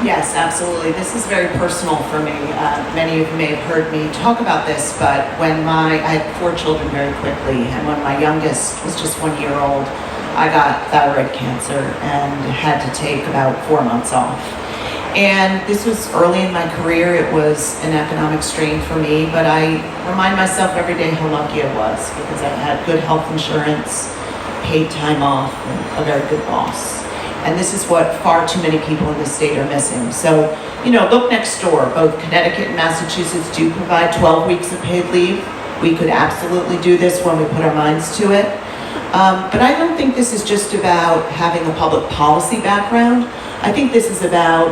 Yes, absolutely. This is very personal for me. Many of you may have heard me talk about this, but I had 4 children very quickly, and when my youngest was just 1 year old, I got thyroid cancer and had to take about 4 months off. And this was early in my career. It was an economic strain for me, but I remind myself every day how lucky I was because I had good health insurance, paid time off, and a very good boss. And this is what far too many people in the state are missing. So, look next door. Both Connecticut and Massachusetts do provide 12 weeks of paid leave. We could absolutely do this when we put our minds to it. But I don't think this is just about having a public policy background. I think this is about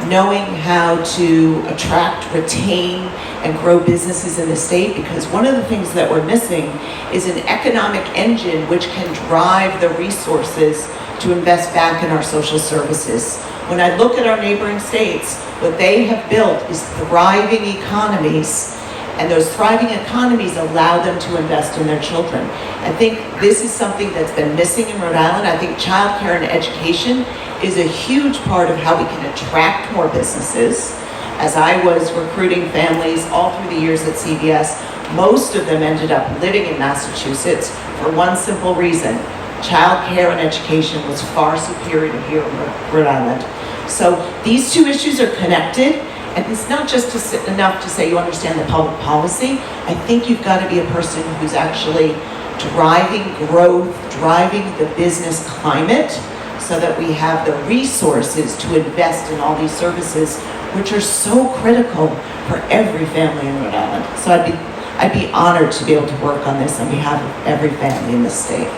knowing how to attract, retain, and grow businesses in the state, because one of the things that we're missing is an economic engine which can drive the resources to invest back in our social services. When I look at our neighboring states, what they have built is thriving economies, and those thriving economies allow them to invest in their children. I think this is something that's been missing in Rhode Island. I think childcare and education is a huge part of how we can attract more businesses. As I was recruiting families all through the years at CVS, most of them ended up living in Massachusetts for one simple reason. Childcare and education was far superior to here in Rhode Island. So these two issues are connected, and it's not just enough to say you understand the public policy. I think you've got to be a person who's actually driving growth, driving the business climate, so that we have the resources to invest in all these services, which are so critical for every family in Rhode Island. So I'd be honored to be able to work on this on behalf of every family in the state.